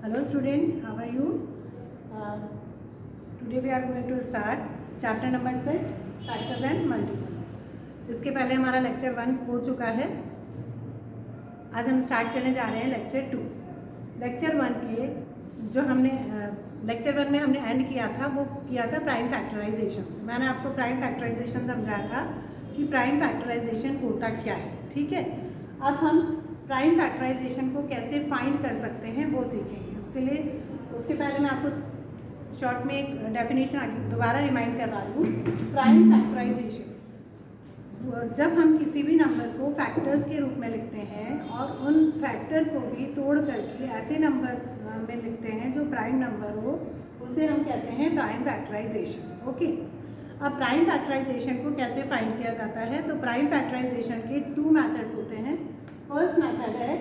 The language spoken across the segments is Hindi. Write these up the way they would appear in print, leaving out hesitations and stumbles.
Hello students, how are you? Today we are going to start chapter number 6 factors and multiples. इसके पहले हमारा लेक्चर 1 हो चुका है. आज हम स्टार्ट करने जा रहे हैं लेक्चर 2. लेक्चर 1 के जो हमने लेक्चर 1 में हमने एंड किया था वो किया था प्राइम फैक्टराइजेशन से. मैंने आपको प्राइम फैक्टराइजेशन समझाया था कि प्राइम फैक्टराइजेशन होता क्या है. ठीक है, अब हम प्राइम फैक्टराइजेशन को कैसे फाइंड कर सकते हैं वो सीखेंगे. उसके पहले मैं आपको शॉर्ट में एक डेफिनेशन आगे दोबारा रिमाइंड कर रहा हूँ. प्राइम फैक्टराइजेशन, जब हम किसी भी नंबर को फैक्टर्स के रूप में लिखते हैं और उन फैक्टर को भी तोड़ करके ऐसे नंबर में लिखते हैं जो प्राइम नंबर हो, उसे हम कहते हैं प्राइम फैक्टराइजेशन. ओके, अब प्राइम फैक्टराइजेशन को कैसे फाइंड किया जाता है? तो प्राइम फैक्टराइजेशन के 2 मेथड्स होते हैं. फर्स्ट मेथड है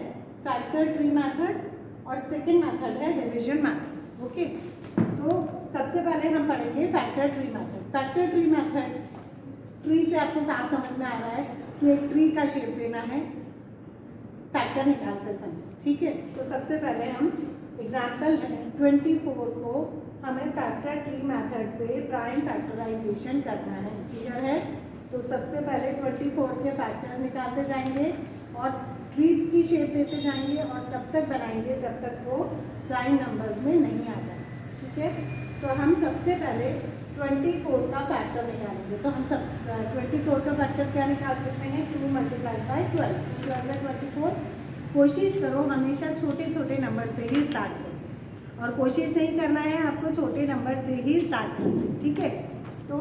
फैक्टर ट्री मेथड और सेकेंड मेथड है डिवीजन मेथड. ओके, तो सबसे पहले हम पढ़ेंगे factor tree method. Factor tree method, tree से आपको साफ समझ में आ रहा है कि एक ट्री का शेप देना है फैक्टर निकालते समय. ठीक है, तो सबसे पहले हम एग्जाम्पल है 24 को हमें फैक्टर ट्री मेथड से प्राइम फैक्टराइजेशन करना है. क्लियर है? तो सबसे पहले 24 के फैक्टर्स निकालते जाएंगे और ट्री की शेप देते जाएंगे और तब तक बनाएंगे जब तक वो प्राइम नंबर्स में नहीं आ जाए. ठीक है, तो हम सबसे पहले 24 का फैक्टर निकालेंगे. तो हम 24 का फैक्टर क्या निकाल सकते हैं? 2 × 12. 24. कोशिश करो हमेशा छोटे छोटे नंबर से ही स्टार्ट करो और कोशिश नहीं करना है आपको छोटे नंबर से ही स्टार्ट करना है. ठीक है, तो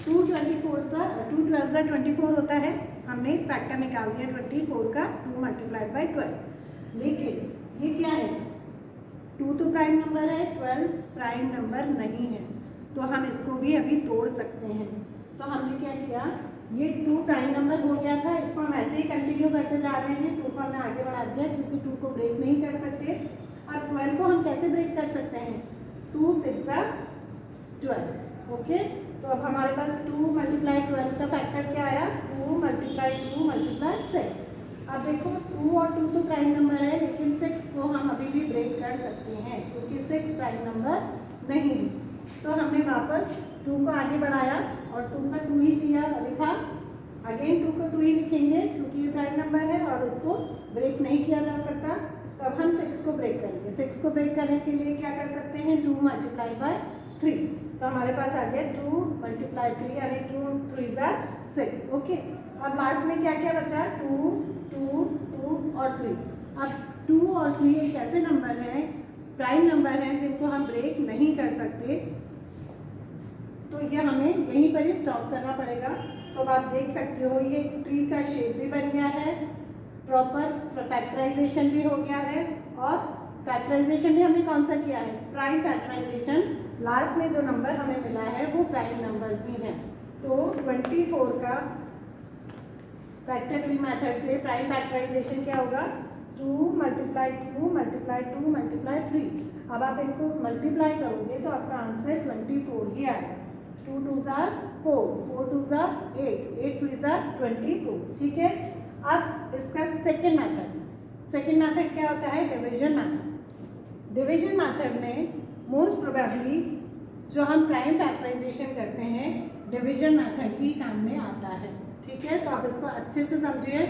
2 12 24 होता है. हमने फैक्टर निकाल दिया 24 का 2 × 12. लेकिन ये क्या है? 2 तो प्राइम नंबर है, 12 प्राइम नंबर नहीं है, तो हम इसको भी अभी तोड़ सकते हैं. तो हमने क्या किया, ये 2 प्राइम नंबर हो गया था, इसको हम ऐसे ही कंटिन्यू करते जा रहे हैं. 2 को हमने आगे बढ़ा दिया क्योंकि 2 को ब्रेक नहीं कर सकते. अब 12 को हम कैसे ब्रेक कर सकते हैं? 2 6 12. ओके, तो अब हमारे पास 2 × 12 का फैक्टर क्या आया? 2 × 2 × 6. अब देखो 2 और 2 तो प्राइम नंबर है, लेकिन 6 को हम अभी भी ब्रेक कर सकते हैं क्योंकि 6 प्राइम नंबर नहीं है. तो हमने वापस 2 को आगे बढ़ाया और 2 का 2 ही लिखा. अगेन 2 को 2 ही लिखेंगे क्योंकि ये प्राइम नंबर है और इसको ब्रेक नहीं किया जा सकता. तो अब हम 6 को ब्रेक करेंगे. 6 को ब्रेक करने के लिए क्या कर सकते हैं? 2 × 3. तो हमारे पास आ गया 2 × 3 यानी 2 3 6. ओके, अब लास्ट में क्या क्या बचा? 2 2 2 और 3. अब 2 और 3 एक ऐसे नंबर हैं, प्राइम नंबर हैं जिनको हम ब्रेक नहीं कर सकते, तो ये हमें यहीं पर ही स्टॉप करना पड़ेगा. तो अब आप देख सकते हो ये ट्री का शेप भी बन गया है, प्रॉपर फैक्टराइजेशन भी हो गया है और फैक्टराइजेशन भी हमने कौन सा किया है? Prime factorisation. लास्ट में जो नंबर हमें मिला है वो प्राइम नंबर्स भी हैं. तो 24 का फैक्टर ट्री मेथड से प्राइम फैक्टराइजेशन क्या होगा? 2 × 2 × 2 × 3. अब आप इनको मल्टीप्लाई करोगे तो आपका आंसर 24 ही आएगा. 2 2 4 4 2 8 8 3 24. ठीक है, अब इसका सेकेंड मेथड क्या होता है? Division method. डिवीजन मेथड में मोस्ट प्रोबेबली जो हम प्राइम फैक्टराइजेशन करते हैं डिवीजन मेथड ही काम में आता है. ठीक है, तो आप इसको अच्छे से समझिए.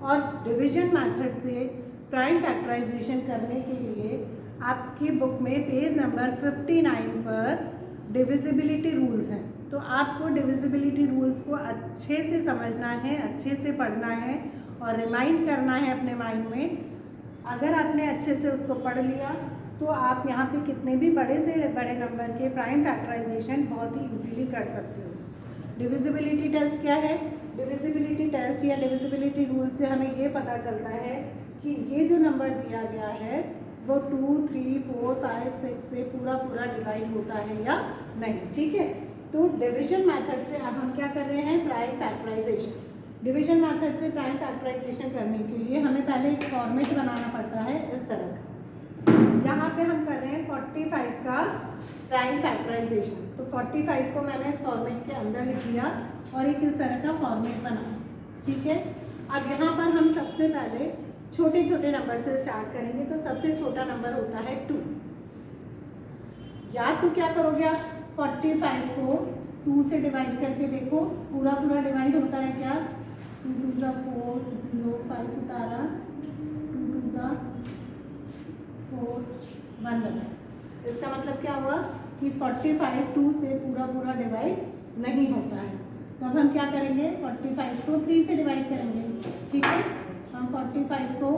और डिवीजन मेथड से प्राइम फैक्टराइजेशन करने के लिए आपकी बुक में पेज नंबर 59 पर डिविजिबिलिटी रूल्स हैं. तो आपको डिविजिबिलिटी रूल्स को अच्छे से समझना है, अच्छे से पढ़ना है और रिमाइंड करना है अपने माइंड में. अगर आपने अच्छे से उसको पढ़ लिया तो आप यहाँ पे कितने भी बड़े से बड़े नंबर के प्राइम फैक्टराइजेशन बहुत ही इजीली कर सकते हो. डिविजिबिलिटी टेस्ट क्या है? डिविजिबिलिटी टेस्ट या डिविजिबिलिटी रूल से हमें ये पता चलता है कि ये जो नंबर दिया गया है वो 2 3 4 5 6 से पूरा डिवाइड होता है या नहीं. ठीक है, तो डिवीजन मेथड से अब हम क्या कर रहे हैं? Prime factorization. डिवीजन मेथड से प्राइम फैक्टराइजेशन करने के लिए हमें पहले एक फॉर्मेट बनाना पड़ता है इस तरह का. यहाँ पे हम कर रहे हैं 45 का प्राइम फैक्टराइजेशन. तो 45 को मैंने इस फॉर्मेट के अंदर लिख दिया और एक इस तरह का फॉर्मेट बनाया. ठीक है, अब यहाँ पर हम सबसे पहले छोटे छोटे नंबर से स्टार्ट करेंगे। तो सबसे छोटा नंबर होता है 2। या तो क्या करोगे आप 45 को 2 से डिवाइड करके देखो, पूरा पूरा डिवाइड होता है क्या? 2 2 ज़ा 4, 0 5 उतारा, 2 2 ज़ा 4, 1 बचा। इसका मतलब क्या हुआ कि 45 2 से पूरा पूरा डिवाइड नहीं होता है। तो अब हम क्या करेंगे, 45 को 3 से डिवाइड करेंगे। ठीक है, हम 45 को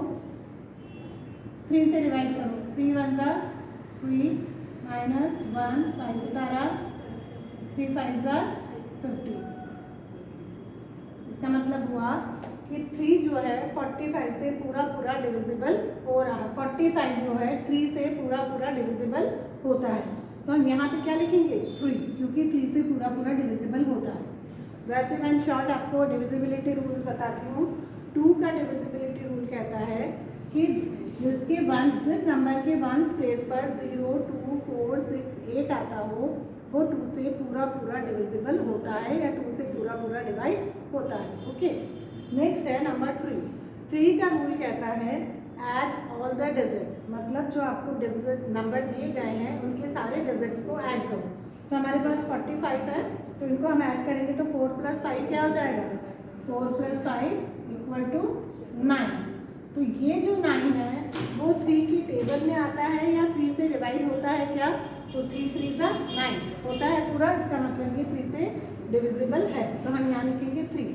3 से डिवाइड करो, 3 1 ज़ा 3 माइनस 1 5 उतारा, 3 5 ज़ा 50। इसका मतलब हुआ कि 3 जो है 45 से पूरा पूरा डिविजिबल हो रहा है। 45 जो है 3 से पूरा पूरा डिविजिबल होता है। तो हम यहाँ पे क्या लिखेंगे 3, क्योंकि 3 से पूरा पूरा डिविजिबल होता है। वैसे मैं इन शॉर्ट आपको डिविजिबिलिटी रूल्स बताती हूँ। 2 का डिविजिबिलिटी रूल कहता है कि जिस नंबर के वंस प्लेस पर 0 2 4 6 8 आता हो वो 2 से पूरा पूरा डिविजिबल होता है या 2 से पूरा पूरा डिवाइड होता है। ओके, नेक्स्ट है नंबर 3। 3 का रूल कहता है ऐड ऑल द डिजिट्स, मतलब जो आपको डिजिट नंबर दिए गए हैं उनके सारे डिजिट्स को ऐड करो। तो हमारे पास 45 है, तो इनको हम ऐड करेंगे तो 4 + 5 क्या हो जाएगा? 4 + 5 = 9। तो ये जो 9 है वो 3 की टेबल में आता है या 3 से डिवाइड होता है क्या? तो 3 3 ज़ा 9 होता है पूरा। इसका मतलब ये 3 से डिविजिबल है। तो हम यहाँ लिखेंगे 3।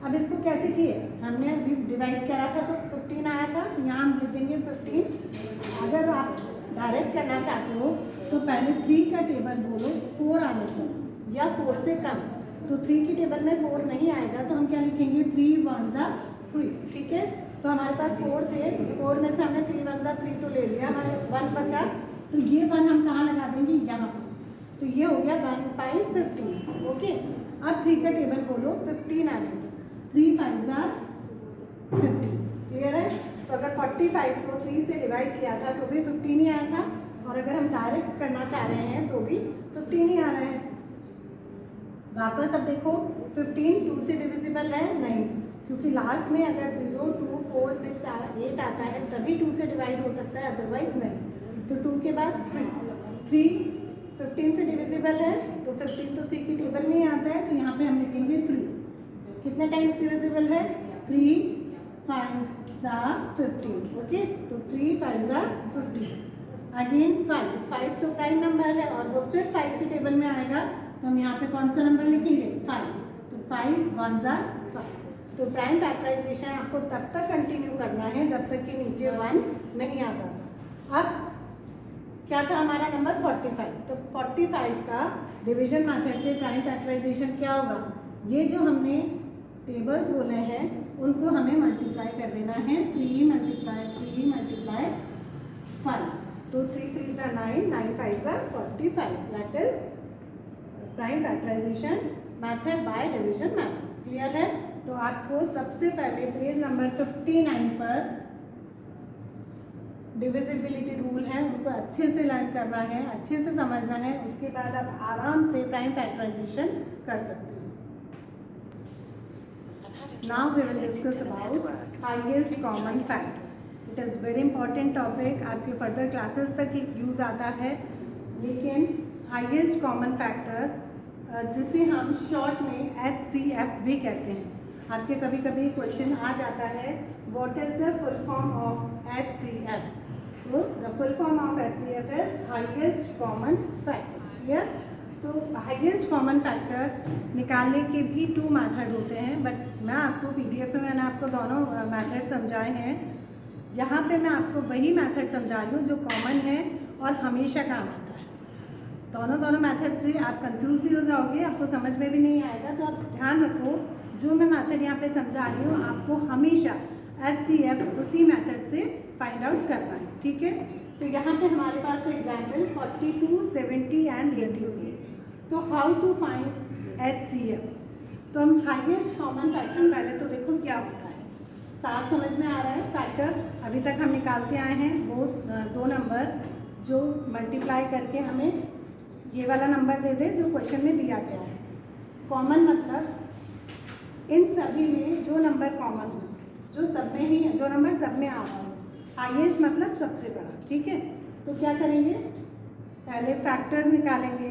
अब इसको कैसे किए, हमने अभी डिवाइड करा था तो 15 आया था, तो यहाँ हम लिख देंगे 15। अगर आप डायरेक्ट करना चाहते हो तो पहले 3 का टेबल बोलो 4 आने दो या 4 से कम। तो 3 की टेबल में 4 नहीं आएगा तो हम क्या लिखेंगे 3 1 ज़ा 3। ठीक है, तो हमारे पास 4 थे, 4 में से हमने 3 1 ज़ा 3 तो ले लिया, हमारे 1 बचा। तो ये 1 हम कहाँ लगा देंगे? यहाँ पर। तो ये हो गया 1 5 15। ओके, अब 3 का टेबल बोलो 15 आने दो, 3 5 ज़ा 15। क्लियर है? तो अगर 45 को 3 से डिवाइड किया था तो भी 15 ही आया था, और अगर हम डायरेक्ट करना चाह रहे हैं तो भी 15 ही आ रहा है। वापस अब देखो 15 2 से डिविजिबल है नहीं, क्योंकि लास्ट में अगर 0 2 4 6 8 आता है तभी 2 से डिवाइड हो सकता है, अदरवाइज नहीं। तो 2 के बाद 3 15 से डिविजिबल है, तो 15 तो 3 की टेबल में ही आता है, तो यहाँ पे हम लिखेंगे 3। कितने टाइम्स डिविजिबल है? 3 5 ज़ा 15। ओके, तो 3 5 ज़ा 15। अगेन 5 तो प्राइम नंबर है और वो सिर्फ 5 की टेबल में आएगा, तो हम यहाँ पे कौन सा नंबर लिखेंगे? 5। तो 5 1 ज़ा 5। तो प्राइम फैक्टराइजेशन आपको तब तक कंटिन्यू करना है जब तक कि नीचे 1 नहीं आ जाता। अब क्या था हमारा नंबर 45, तो 45 का डिवीजन मेथड से प्राइम फैक्टराइजेशन क्या होगा? ये जो हमने टेबल्स बोले हैं उनको हमें मल्टीप्लाई कर देना है। 3 × 5। तो 3 3 ज़ा 9, 9 5 ज़ा 45। That is prime factorization method by division method. Clear है? तो आपको सबसे पहले पेज नंबर 59 पर डिविजिबिलिटी रूल है उनको अच्छे से लर्न करना है, अच्छे से समझना है, उसके बाद आप आराम से प्राइम फैक्टराइजेशन कर सकते हो। Now we will discuss about highest common factor. It is very important topic, आपके फर्दर क्लासेस तक यूज़ आता है। लेकिन हाईएस्ट कॉमन फैक्टर जिसे हम शॉर्ट में HCF भी कहते हैं, आपके कभी कभी क्वेश्चन आ जाता है what is the full form of HCF। तो the full form of HCF is highest common factor. Clear? तो हाईएस्ट कॉमन फैक्टर निकालने के भी 2 मेथड होते हैं, बट मैं आपको PDF में मैंने आपको दोनों मेथड समझाए हैं। यहाँ पे मैं आपको वही मेथड समझा रही हूँ जो कॉमन है और हमेशा काम आता है। दोनों मेथड से आप कंफ्यूज भी हो जाओगे, आपको समझ में भी नहीं आएगा। तो आप ध्यान रखो जो मैं मेथड यहाँ पे समझा रही हूँ आपको हमेशा HCF उसी मेथड से फाइंड आउट करना है। ठीक है? तो यहाँ पे हमारे पास एग्जाम्पल 42 70 एंड 83। तो हाउ टू फाइंड HCF? तो हम हाईएस्ट कॉमन फैक्टर पहले तो देखो क्या होता है, साफ समझ में आ रहा है। फैक्टर अभी तक हम निकालते आए हैं वो 2 नंबर जो मल्टीप्लाई करके हमें ये वाला नंबर दे दे जो क्वेश्चन में दिया गया है। कॉमन मतलब इन सभी में जो नंबर कॉमन हो, जो सब में ही, जो नंबर सब में आ रहा हो, हाईएस्ट मतलब सबसे बड़ा, ठीक है। तो क्या करेंगे, पहले फैक्टर्स निकालेंगे,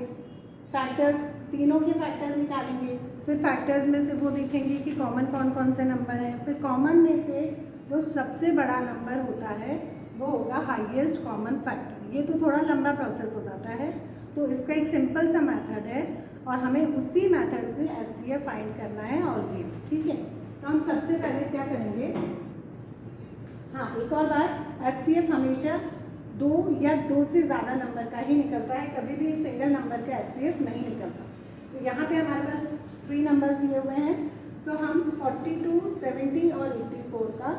फैक्टर्स तीनों के फैक्टर्स निकालेंगे, फिर फैक्टर्स में से वो देखेंगे कि कॉमन कौन कौन से नंबर हैं, फिर कॉमन में से जो सबसे बड़ा नंबर होता है वो होगा हाईएस्ट कॉमन फैक्टर। ये तो थोड़ा लंबा प्रोसेस हो जाता है, तो इसका एक सिंपल सा मेथड है और हमें उसी मेथड से HCF फाइंड करना है ऑलवेज, ठीक है। तो हम सबसे पहले क्या करेंगे, हाँ एक और बात, HCF हमेशा 2 या 2 से ज़्यादा नंबर का ही निकलता है, कभी भी एक सिंगल नंबर का HCF नहीं निकलता। तो यहाँ पे हमारे पास 3 नंबर्स दिए हुए हैं, तो हम 42, 70 और 84 का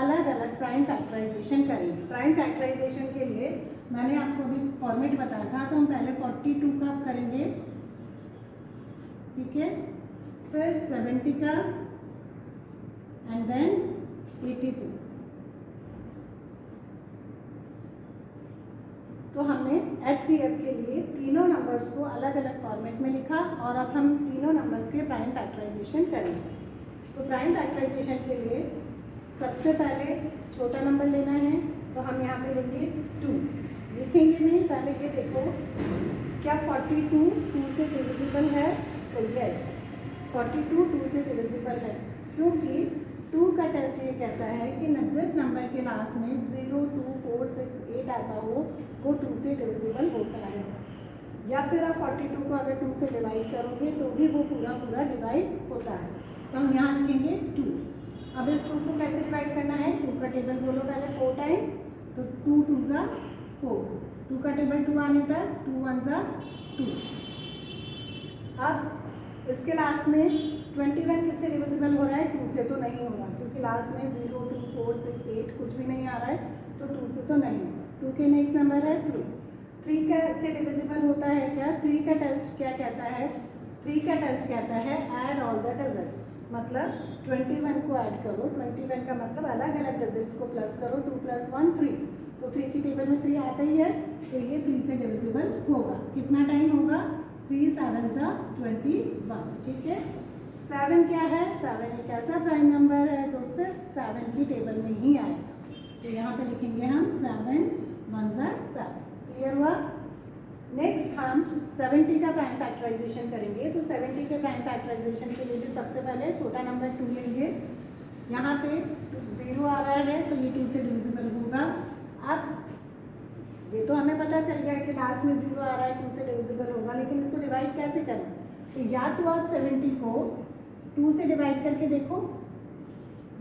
अलग अलग प्राइम फैक्टराइजेशन करेंगे। प्राइम फैक्टराइजेशन के लिए मैंने आपको अभी फॉर्मेट बताया था, तो हम पहले 42 का करेंगे, ठीक है, फिर 70 का एंड देन 84। तो हमने HCF के लिए तीनों नंबर्स को अलग अलग फॉर्मेट में लिखा और अब हम तीनों नंबर्स के प्राइम फैक्टराइजेशन करेंगे। तो प्राइम फैक्टराइजेशन के लिए सबसे पहले छोटा नंबर लेना है, तो हम यहाँ पे लेंगे 2, लिखेंगे नहीं, पहले ये देखो क्या 42 2 से डिविजिबल है, तो यस 42 2 से डिविजिबल है, क्योंकि 2 का टेस्ट ये कहता है कि जिस नंबर के लास्ट में 0, 2, 4, 6, 8 आता हो वो 2 से डिविजिबल होता है। या फिर आप 42 को अगर 2 से डिवाइड करोगे तो भी वो पूरा पूरा डिवाइड होता है। तो हम यहाँ लिखेंगे 2। अब इस 2 को कैसे डिवाइड करना है, 2 का टेबल बोलो पहले 4 टाइम, तो 2 2 ज़ा 4, 2 का टेबल 2 आने तक 2 1 ज़ा 2। अब इसके लास्ट में 21 किससे डिविजिबल हो रहा है, 2 से तो नहीं होगा, क्योंकि लास्ट में 0, 2, 4, 6, 8 कुछ भी नहीं आ रहा है, तो 2 से तो नहीं होगा। 2 के नेक्स्ट नंबर है 3, 3 का से डिविजिबल होता है क्या, 3 का टेस्ट क्या कहता है, 3 का टेस्ट कहता है ऐड ऑल द डिजिट्स, मतलब 21 को ऐड करो, 21 का मतलब अलग अलग डिजिट्स को प्लस करो, 2 + 1 3, तो 3 की टेबल में 3 आता ही है, तो ये 3 से डिविजिबल होगा। कितना टाइम होगा, 3 7 ज़ा 21, ठीक है। 7 क्या है, 7 एक ऐसा प्राइम नंबर है जो सिर्फ 7 की टेबल में ही आएगा, तो यहाँ पे लिखेंगे हम 7 1 ज़ा 7, क्लियर हुआ। नेक्स्ट हम 70 का प्राइम फैक्टराइजेशन करेंगे, तो 70 के प्राइम फैक्टराइजेशन के लिए भी सबसे पहले छोटा नंबर 2 लेंगे, यहाँ पे 0 आ रहा है तो ये 2 से डिविजिबल होगा। अब ये तो हमें पता चल गया कि लास्ट में 0 आ रहा है 2 से डिविजिबल होगा, लेकिन इसको डिवाइड कैसे करें, तो या तो आप 70 को 2 से डिवाइड करके देखो,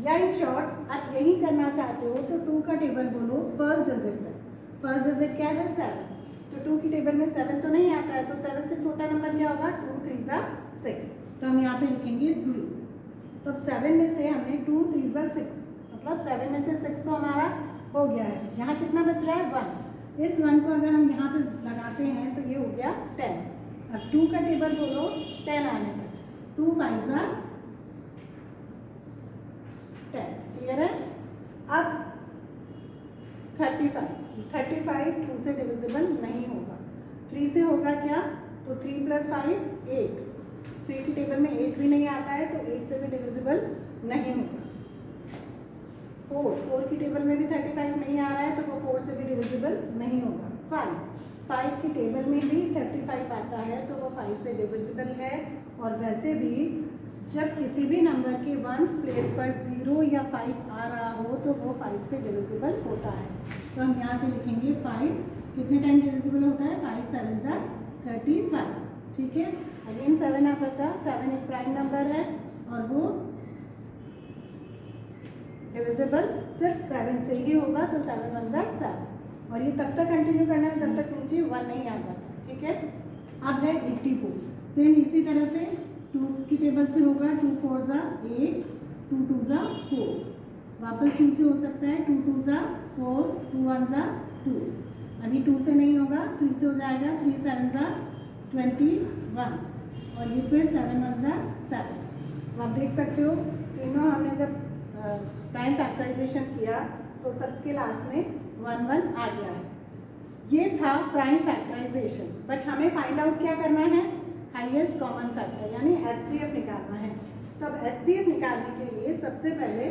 या इन शॉर्ट आप यही करना चाहते हो तो 2 का टेबल बोलो फर्स्ट डिजिट तक, फर्स्ट डिजिट क्या है 7, तो 2 की टेबल में 7 तो नहीं आता है, तो 7 से छोटा नंबर क्या होगा, 2 3 ज़ा 6, तो हम यहाँ पे लिखेंगे 3। तो अब 7 में से हमने 2 3 ज़ा 6, मतलब 7 में से 6 तो हमारा हो गया है, यहाँ कितना बच रहा है 1, इस 1 को अगर हम यहाँ पे लगाते हैं तो ये हो गया 10। अब 2 का टेबल बोलो 10 आने तक, 2 5 ज़ा 10, क्लियर है। अब 35 2 से डिविजिबल नहीं होगा, 3 से होगा क्या, तो 3 + 5 8, 3 की टेबल में 8 भी नहीं आता है, तो 8 से भी डिविजिबल नहीं होगा। 4 की टेबल में भी 35 नहीं आ रहा है, तो वो 4 से भी डिविजिबल नहीं होगा। 5 की टेबल में भी 35 आता है, तो वो 5 से डिविजिबल है। और वैसे भी जब किसी भी नंबर के 1s प्लेस पर 0 या 5 आ रहा हो तो वो 5 से डिविजिबल होता है, तो हम यहाँ पे लिखेंगे 5 कितने टाइम डिविजिबल होता है, 5 7 ज़ा 35, ठीक है। अगेन 7 आ बचा, 7 एक प्राइम नंबर है और वो डिविजिबल सिर्फ 7 से ही होगा, तो 7 1 ज़ा 7, और ये तब तक कंटिन्यू करना है जब तक नीचे 1 नहीं आ जाता, ठीक है। अब है 84, सेम इसी तरह से 2 की टेबल से होगा, 2 4 ज़ा 8, 2 2 ज़ा 4, वापस 2 से हो सकता है, 2 2 ज़ा 4, 2 1 ज़ा 2, अभी 2 से नहीं होगा, 3 से हो जाएगा, 3 7 ज़ा 21, और ये फिर 7 1 ज़ा 7। आप देख सकते हो तीनों हमने जब प्राइम फैक्टराइजेशन किया तो सबके लास्ट में 1 1 आ गया है। ये था प्राइम फैक्टराइजेशन, बट हमें फाइंड आउट क्या करना है, हाईएस्ट कॉमन फैक्टर यानी HCF निकालना है। तो अब HCF निकालने के लिए सबसे पहले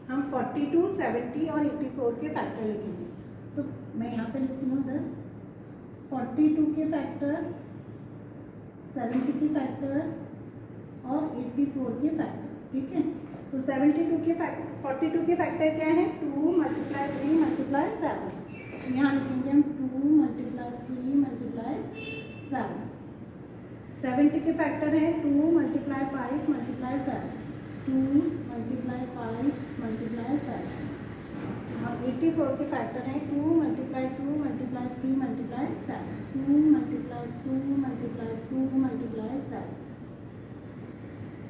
हम 42, 70 और 84 के फैक्टर लिखेंगे। तो मैं यहाँ पे लिखती हूँ इधर 42 के फैक्टर, 70 के फैक्टर और 84 के फैक्टर, ठीक है। तो 72 के फैक्टर, 42 के फैक्टर क्या है? 2 × 3 × 7। यहाँ लिखेंगे हम 2 × 3 × 7। 70 के फैक्टर है 2 × 5 × 7, 2 × 5 × 7। और 84 के फैक्टर हैं 2 × 2 × 3 × 7, 2 × 2 × 7।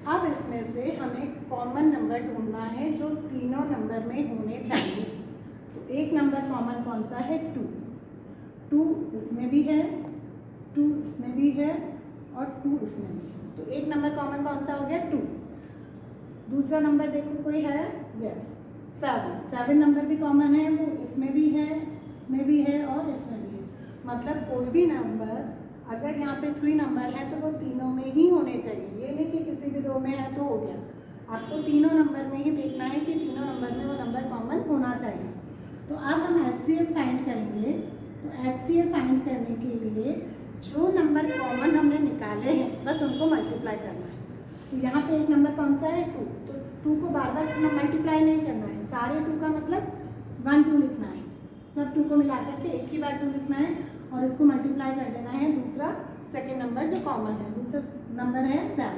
अब इसमें से हमें कॉमन नंबर ढूंढना है जो तीनों नंबर में होने चाहिए। तो एक नंबर कॉमन कौन सा है? 2। 2 इसमें भी है, 2 इसमें भी है और 2 इसमें भी है। तो एक नंबर कॉमन कौन सा हो गया? 2। दूसरा नंबर देखो कोई है? यस, 7 नंबर भी कॉमन है, वो इसमें भी है, इसमें भी है और इसमें भी है। मतलब कोई भी नंबर अगर यहाँ पे 3 नंबर है तो वो तीनों में ही होने चाहिए। ये नहीं कि किसी भी 2 में है तो हो गया, आपको तीनों नंबर में ही देखना है कि तीनों नंबर में वो नंबर कॉमन होना चाहिए। तो अब हम HCF फाइंड करेंगे। तो HCF फाइंड करने के लिए जो नंबर कॉमन हमने निकाले हैं बस उनको मल्टीप्लाई करना है। तो यहाँ पे एक नंबर कौन सा है? 2। तो 2 को बार बार मल्टीप्लाई नहीं करना है, सारे 2 का मतलब 1 2 लिखना है, सब 2 को मिला करके एक ही बार 2 लिखना है और इसको मल्टीप्लाई कर देना है दूसरा सेकेंड नंबर जो कॉमन है। दूसरा नंबर है 7,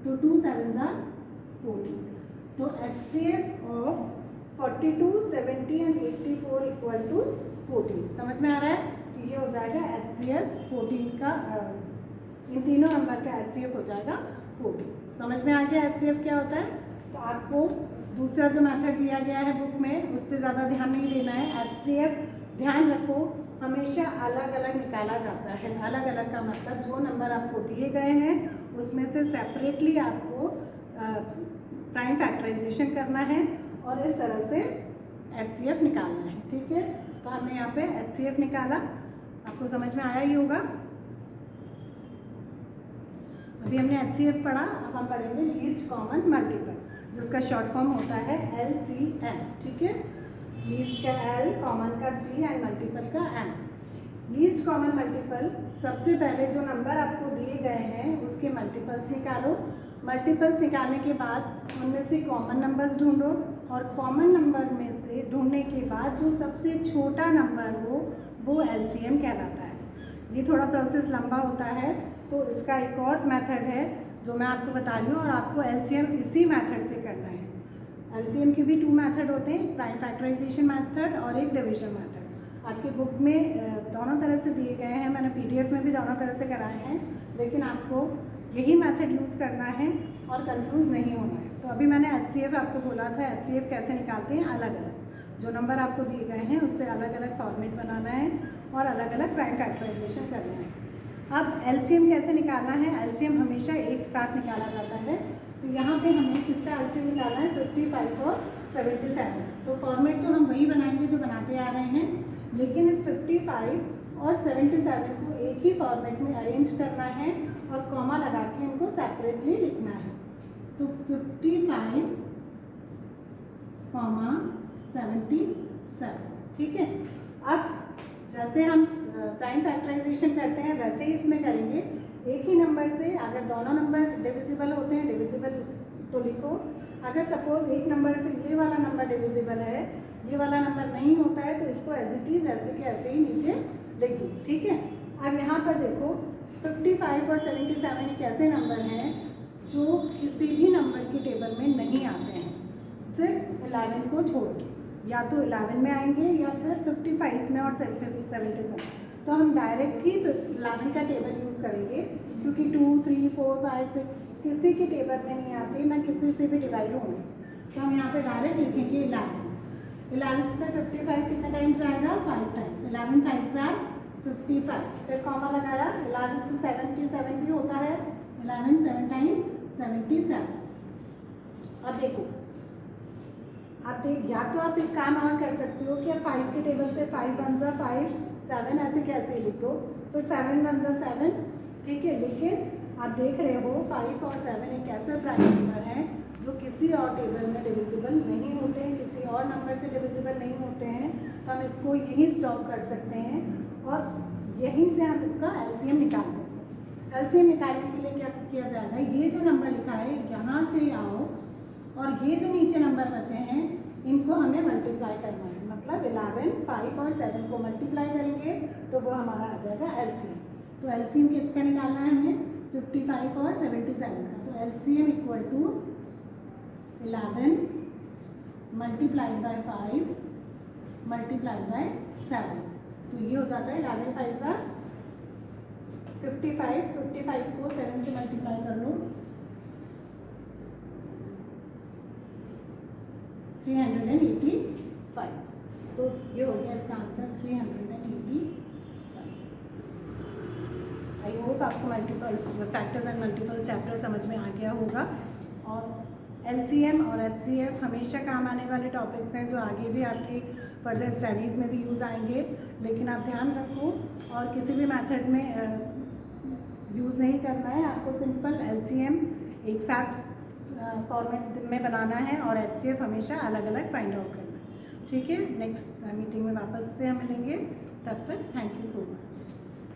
तो 2 7 = 14। तो HCF ऑफ 42, 70 एंड 84 = 14। समझ में आ रहा है? तो ये हो जाएगा HCF 14 का, इन तीनों नंबर का HCF हो जाएगा 14। समझ में आ गया HCF क्या होता है? तो आपको दूसरा जो मेथड दिया गया है बुक में उस पर ज़्यादा ध्यान नहीं देना है। HCF ध्यान रखो हमेशा अलग अलग निकाला जाता है। अलग अलग का मतलब जो नंबर आपको दिए गए हैं उसमें से सेपरेटली आपको प्राइम फैक्टराइजेशन करना है और इस तरह से HCF निकालना है, ठीक है। तो हमने यहाँ पे HCF निकाला, आपको समझ में आया ही होगा। अभी हमने HCF पढ़ा, अब हम पढ़ेंगे लीस्ट कॉमन मल्टीपल, जिसका शॉर्ट फॉर्म होता है LCM, ठीक है। लीस्ट का L, कॉमन का C एंड मल्टीपल का M। लीस्ट कॉमन मल्टीपल, सबसे पहले जो नंबर आपको दिए गए हैं उसके मल्टीपल्स निकालो। मल्टीपल्स निकालने के बाद उनमें से कॉमन नंबर्स ढूंढो और कॉमन नंबर में से ढूंढने के बाद जो सबसे छोटा नंबर हो वो LCM कहलाता है। ये थोड़ा प्रोसेस लंबा होता है, तो इसका एक और मेथड है जो मैं आपको बता रही हूँ और आपको LCM इसी मेथड से करना है। LCM के भी 2 मेथड होते हैं, प्राइम फैक्टराइजेशन मेथड और एक डिवीजन मेथड। आपके बुक में दोनों तरह से दिए गए हैं, मैंने PDF में भी दोनों तरह से कराए हैं, लेकिन आपको यही मेथड यूज़ करना है और कंफ्यूज नहीं होना है। तो अभी मैंने HCF आपको बोला था, HCF कैसे निकालते हैं, अलग अलग जो नंबर आपको दिए गए हैं उससे अलग अलग फॉर्मेट बनाना है और अलग अलग प्राइम फैक्टराइजेशन करना है। अब LCM कैसे निकालना है? LCM हमेशा एक साथ निकाला जाता है। तो यहाँ पे हमें किसका LCM निकालना है? 55 और 77। तो फॉर्मेट तो हम वही बनाएंगे जो बनाते आ रहे हैं, लेकिन इस 55 और 77 को एक ही फॉर्मेट में अरेंज करना है और कॉमा लगा के इनको सेपरेटली लिखना है। तो 55, 77, ठीक है। अब जैसे हम प्राइम फैक्टराइजेशन करते हैं वैसे ही इसमें करेंगे। एक ही नंबर से अगर दोनों नंबर डिविजिबल होते हैं, डिविजिबल तो लिखो। अगर सपोज एक नंबर से ये वाला नंबर डिविजिबल है, ये वाला नंबर नहीं होता है, तो इसको एज इट इज़ ऐसे के ऐसे ही नीचे लिख दो, ठीक है। अब यहाँ पर देखो 55 और 77 एक ऐसे नंबर हैं जो किसी भी नंबर की टेबल में नहीं आते हैं, सिर्फ 11 को छोड़ के। या तो 11 में आएंगे या फिर 55 में और 77। तो हम डायरेक्ट ही 11 का टेबल यूज़ करेंगे, क्योंकि 2, 3, 4, 5, 6 किसी की टेबल में नहीं आते, ना किसी से भी डिवाइड होंगे। तो हम यहाँ पे डायरेक्ट लिखेंगे 11 से 55 कितने टाइम्स आएगा? 5 टाइम्स। 11 5 = 55। फिर कॉमा लगाया, 11 से 77 भी होता है, 11 7 टाइम्स 77। अब देखो, या तो आप एक काम और कर सकते हो कि 5 के टेबल से 5 1 = 5, 7 ऐसे कैसे लिख दो, फिर 7 1 = 7, ठीक है। लेकिन आप देख रहे हो 5 और 7 एक ऐसा प्राइम नंबर है जो जो किसी और टेबल में डिविजिबल नहीं होते हैं, किसी और नंबर से डिविजिबल नहीं होते हैं, तो हम इसको यहीं स्टॉप कर सकते हैं और यहीं से हम इसका एलसीएम निकाल सकते हैं। एलसीएम निकालने के लिए क्या किया जाएगा, ये जो नंबर लिखा है यहाँ से आओ और ये जो नीचे नंबर बचे हैं इनको हमें मल्टीप्लाई करना है, मतलब 11, 5 और 7 को मल्टीप्लाई करेंगे तो वो हमारा आ जाएगा एलसीएम। तो एलसीएम किसका निकालना है हमें, 55 और 77 का। तो LCM equal to 11 multiplied by 5 multiplied by 7। तो ये हो जाता है 11 5 सा 55, 55 को 7 से मल्टीप्लाई कर लो 385। तो ये हो गया इसका आंसर 385। आई होप आपको multiples factors and multiples chapter समझ में आ गया होगा। और एलसीएम और एचसीएफ हमेशा काम आने वाले टॉपिक्स हैं जो आगे भी आपकी फर्दर स्टडीज़ में भी यूज़ आएंगे, लेकिन आप ध्यान रखो और किसी भी मेथड में यूज़ नहीं करना है। आपको सिंपल एलसीएम एक साथ फॉर्मेट में बनाना है और एचसीएफ हमेशा अलग अलग फाइंड आउट करना है। ठीक है, नेक्स्ट मीटिंग में वापस से हम मिलेंगे, तब तक थैंक यू सो मच।